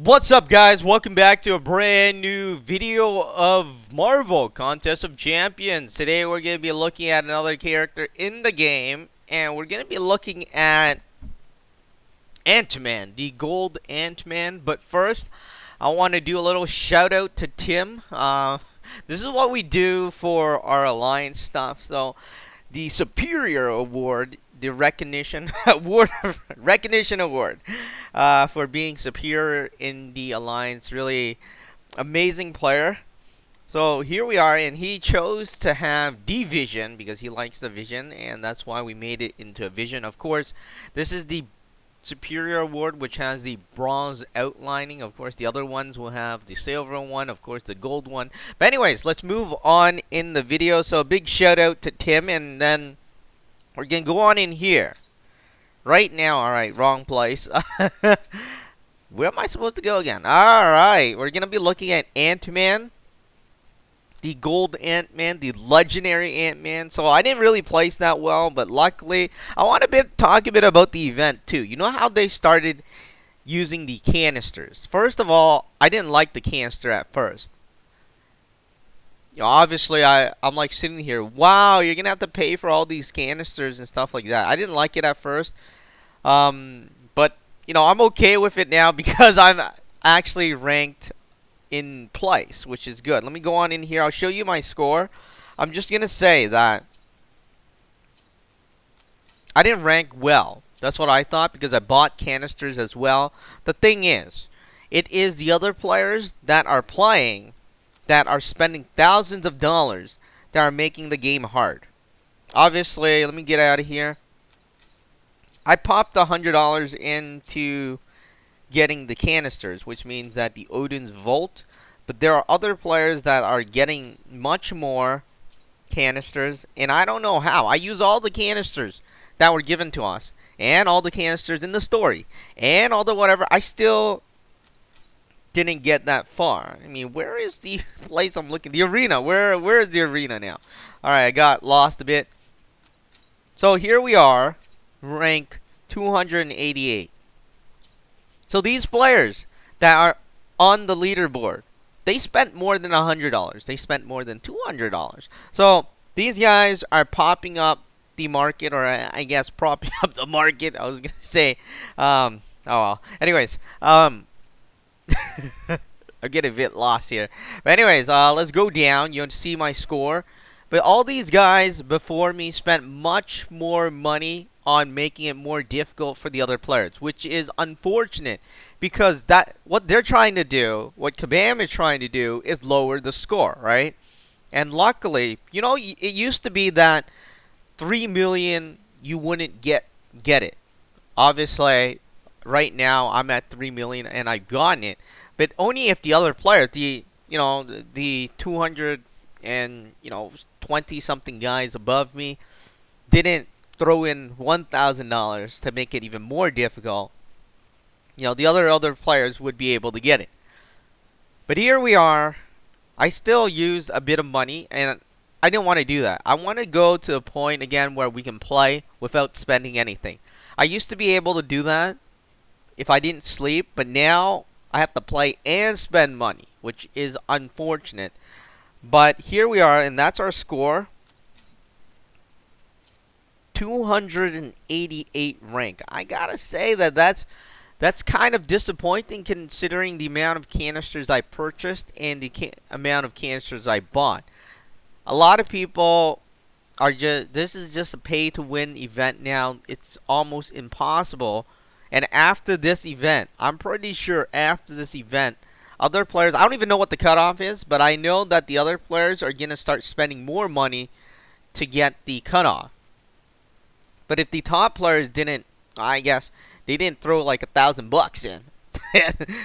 What's up, guys? Welcome back to a brand new video of Marvel Contest of Champions. Today we're going to be looking at another character in the game, and we're going to be looking at Ant-Man, the gold Ant-Man. But first, I want to do a little shout out to Tim. This is what we do for our alliance stuff. So, the Superior Award, the recognition award, recognition award, for being superior in the alliance. Really amazing player. So here we are, and he chose to have the Vision because he likes the Vision, and that's why we made it into a Vision. Of course, this is the Superior Award, which has the bronze outlining. Of course, the other ones will have the silver one, of course, the gold one. But anyways, let's move on in the video. So a big shout out to Tim, and then we're going to go on in here. Right now, alright, wrong place. Where am I supposed to go again? Alright, we're going to be looking at Ant-Man. The gold Ant-Man, the legendary Ant-Man. So I didn't really place that well, but luckily, I want to talk a bit about the event too. You know how they started using the canisters? First of all, I didn't like the canister at first. You know, obviously, I'm like sitting here, wow, you're going to have to pay for all these canisters and stuff like that. I didn't like it at first. But, you know, I'm okay with it now because I'm actually ranked in place, which is good. Let me go on in here. I'll show you my score. I'm just going to say that I didn't rank well. That's what I thought because I bought canisters as well. The thing is, it is the other players that are playing that are spending thousands of dollars that are making the game hard. Obviously, let me get out of here. I popped $100 into getting the canisters, which means that the Odin's Vault. But there are other players that are getting much more canisters, and I don't know how. I use all the canisters that were given to us, and all the canisters in the story, and all the whatever. I still didn't get that far. I mean, where is the place I'm looking? The arena. Where is the arena now? Alright, I got lost a bit. So here we are, rank 288. So these players that are on the leaderboard, they spent more than $100. They spent more than $200. So these guys are popping up the market, or I guess propping up the market. I was gonna say, oh well. Anyways, I get a bit lost here. But anyways, let's go down. You see my score. But all these guys before me spent much more money on making it more difficult for the other players, which is unfortunate because that what they're trying to do, what Kabam is trying to do, is lower the score, right? And luckily, you know, it used to be that 3 million you wouldn't get it. Obviously, right now I'm at 3 million and I've gotten it, but only if the other players, the 200 and 20 something guys above me didn't throw in $1,000 to make it even more difficult. You know, the other players would be able to get it. But here we are. I still used a bit of money, and I didn't want to do that. I want to go to a point again where we can play without spending anything. I used to be able to do that if I didn't sleep, but now I have to play and spend money, which is unfortunate. But here we are, and that's our score. 288 rank. I gotta say that's kind of disappointing considering the amount of canisters I purchased and the amount of canisters I bought. A lot of people are this is just a pay-to-win event now. It's almost impossible. And after this event, I'm pretty sure after this event, other players, I don't even know what the cutoff is, but I know that the other players are going to start spending more money to get the cutoff. But if the top players didn't, I guess, they didn't throw like $1,000 in,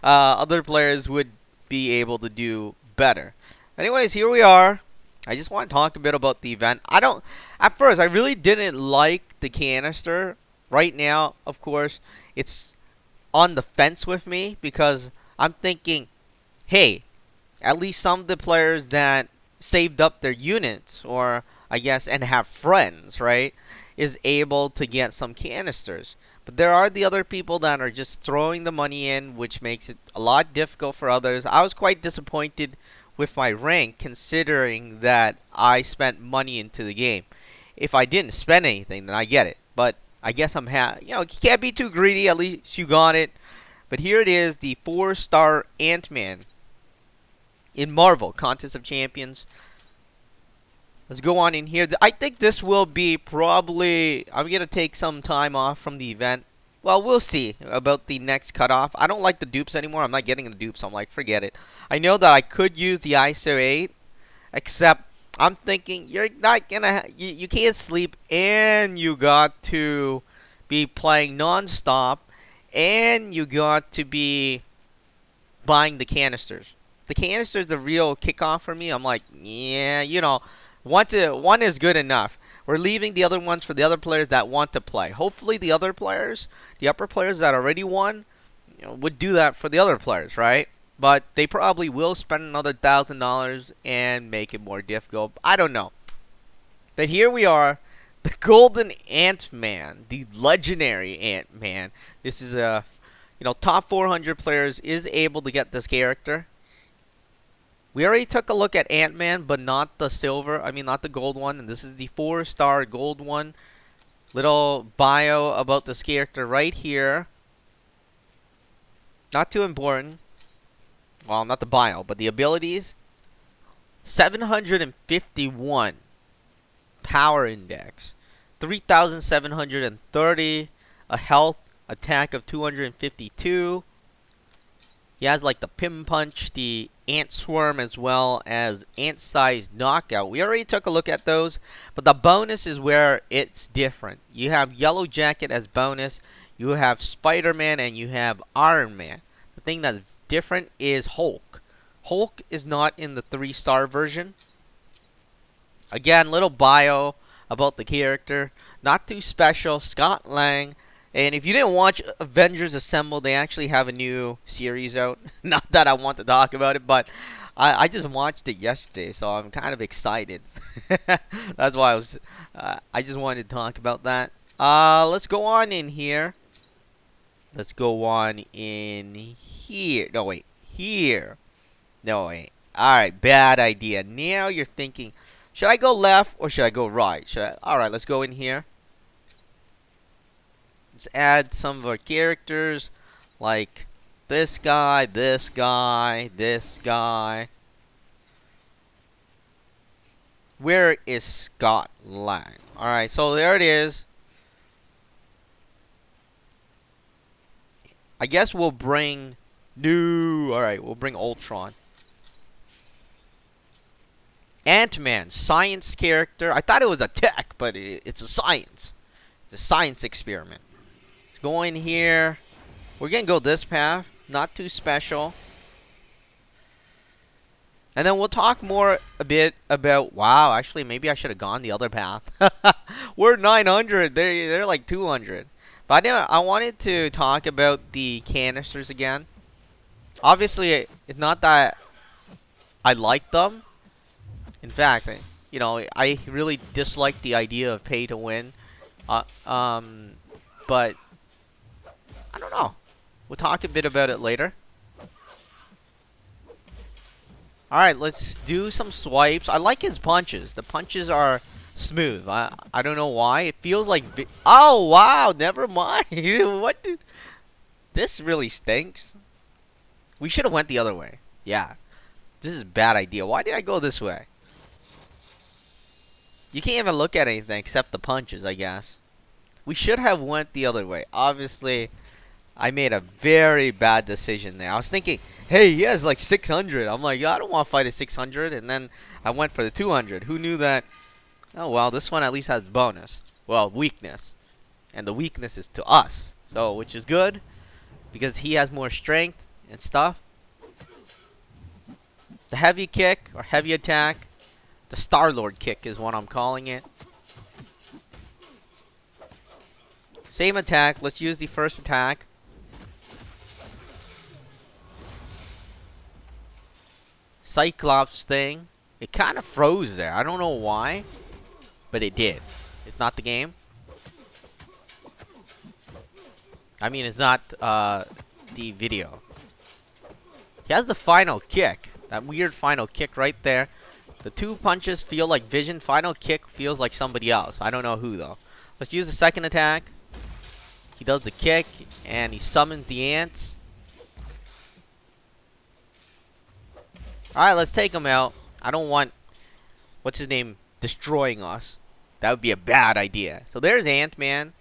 other players would be able to do better. Anyways, here we are. I just want to talk a bit about the event. At first, I really didn't like the canister. Right now, of course, it's on the fence with me because I'm thinking, hey, at least some of the players that saved up their units, or I guess, and have friends, right, is able to get some canisters. But there are the other people that are just throwing the money in, which makes it a lot difficult for others. I was quite disappointed with my rank, considering that I spent money into the game. If I didn't spend anything, then I get it. But I guess you can't be too greedy. At least you got it. But here it is, the 4-star Ant-Man in Marvel Contest of Champions. Let's go on in here. I think this will be probably... I'm going to take some time off from the event. Well, we'll see about the next cutoff. I don't like the dupes anymore. I'm not getting the dupes. I'm like, forget it. I know that I could use the ISO 8, except I'm thinking you're not going to... You can't sleep, and you got to be playing non-stop, and you got to be buying the canisters. The canisters the real kickoff for me. I'm like, yeah, one is good enough. We're leaving the other ones for the other players that want to play. Hopefully the other players, the upper players that already won, would do that for the other players, right? But they probably will spend another $1,000 and make it more difficult. I don't know. But here we are, the Golden Ant-Man, the legendary Ant-Man. This is a, top 400 players is able to get this character. We already took a look at Ant-Man, but not the silver. Not the gold one. And this is the 4-star gold one. Little bio about this character right here. Not too important. Well, not the bio, but the abilities. 751 power index. 3,730. A health attack of 252. He has like the Pim Punch, the Ant Swarm, as well as Ant-sized Knockout. We already took a look at those, but the bonus is where it's different. You have Yellow Jacket as bonus, you have Spider-Man, and you have Iron Man. The thing that's different is Hulk. Hulk is not in the 3-star version. Again, little bio about the character. Not too special. Scott Lang. And if you didn't watch Avengers Assemble, they actually have a new series out. Not that I want to talk about it, but I just watched it yesterday, so I'm kind of excited. That's why I just wanted to talk about that. Let's go on in here. Let's go on in here. No, wait. Here. No, wait. Alright, bad idea. Now you're thinking, should I go left or should I go right? Alright, let's go in here. Let's add some of our characters, like this guy, this guy, this guy. Where is Scott Lang? Alright, so there it is. I guess we'll bring Alright, we'll bring Ultron. Ant-Man, science character. I thought it was a tech, but it's a science. It's a science experiment. Go in here. We're gonna go this path. Not too special. And then we'll talk more a bit about... Wow, actually, maybe I should have gone the other path. We're 900. They're like 200. But I wanted to talk about the canisters again. Obviously, it's not that I like them. In fact, I really dislike the idea of pay to win. But I don't know. We'll talk a bit about it later. Alright, let's do some swipes. I like his punches. The punches are smooth. I don't know why. It feels like... Oh, wow. Never mind. What did... This really stinks. We should have went the other way. Yeah. This is a bad idea. Why did I go this way? You can't even look at anything except the punches, I guess. We should have went the other way. Obviously... I made a very bad decision there. I was thinking, hey, he has like 600. I'm like, I don't want to fight a 600. And then I went for the 200. Who knew that? Oh, well, this one at least has bonus. Well, weakness. And the weakness is to us. So, which is good. Because he has more strength and stuff. The heavy kick or heavy attack. The Star-Lord kick is what I'm calling it. Same attack. Let's use the first attack. Cyclops thing. It kind of froze there. I don't know why, but it did. It's not the game. I mean, it's not the video. He has the final kick. That weird final kick right there. The two punches feel like Vision. Final kick feels like somebody else. I don't know who, though. Let's use the second attack. He does the kick, and he summons the ants. Alright, let's take him out. I don't want, what's his name, destroying us. That would be a bad idea. So there's Ant-Man.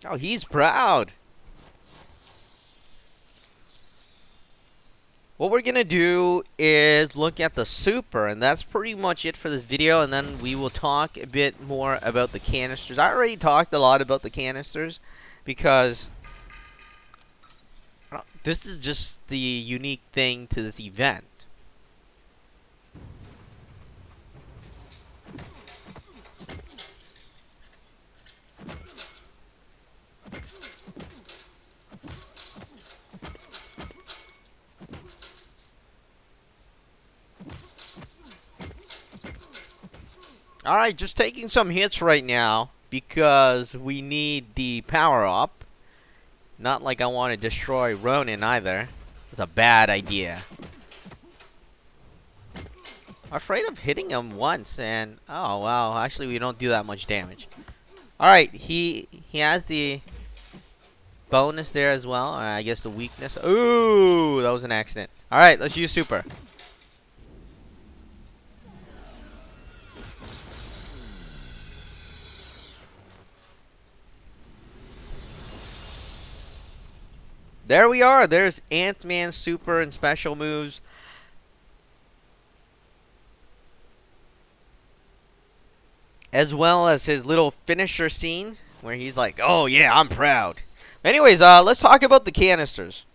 Oh, he's proud. What we're going to do is look at the super, and that's pretty much it for this video, and then we will talk a bit more about the canisters. I already talked a lot about the canisters because this is just the unique thing to this event. Alright, just taking some hits right now because we need the power up. Not like I want to destroy Ronin either. It's a bad idea. I'm afraid of hitting him once and... oh, wow. Actually, we don't do that much damage. Alright, he has the bonus there as well. I guess the weakness. Ooh, that was an accident. Alright, let's use super. There we are. There's Ant-Man's super and special moves. As well as his little finisher scene where he's like, oh yeah, I'm proud. Anyways, let's talk about the canisters.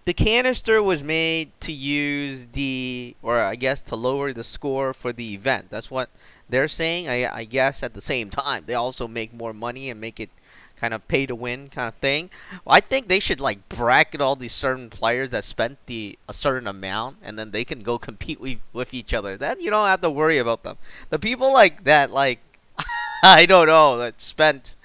The canister was made to use the, or I guess to lower the score for the event. That's what they're saying. I guess at the same time, they also make more money and make it kind of pay to win kind of thing. Well, I think they should like bracket all these certain players that spent a certain amount, and then they can go compete with each other. Then you don't have to worry about them. The people like that, like I don't know, that spent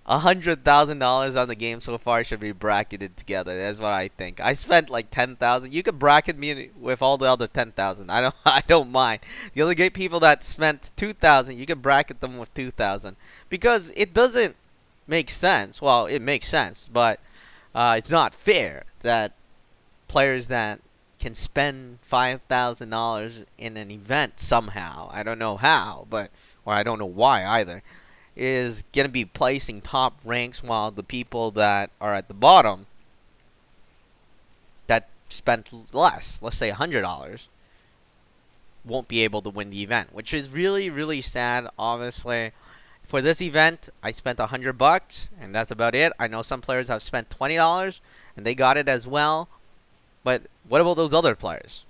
$100,000 on the game so far should be bracketed together. That's what I think. I spent like 10,000. You could bracket me with all the other 10,000. I don't. I don't mind. The other great people that spent 2,000, you can bracket them with 2,000 because it doesn't make sense. Well, it makes sense, but it's not fair that players that can spend $5,000 in an event somehow, I don't know how, but or I don't know why either, is going to be placing top ranks while the people that are at the bottom that spent less, let's say $100, won't be able to win the event, which is really, really sad. Obviously, for this event, I spent $100, and that's about it. I know some players have spent $20, and they got it as well. But what about those other players?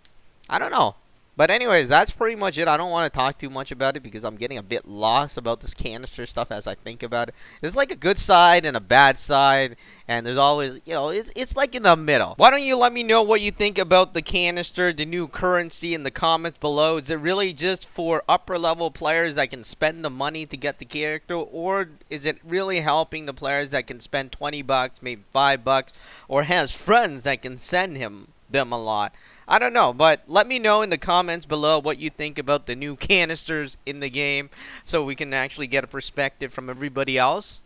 I don't know. But anyways, that's pretty much it. I don't want to talk too much about it because I'm getting a bit lost about this canister stuff as I think about it. There's like a good side and a bad side, and there's always, you know, it's like in the middle. Why don't you let me know what you think about the canister, the new currency, in the comments below. Is it really just for upper level players that can spend the money to get the character, or is it really helping the players that can spend 20 bucks, maybe 5 bucks, or has friends that can send them a lot? I don't know, but let me know in the comments below what you think about the new canisters in the game so we can actually get a perspective from everybody else.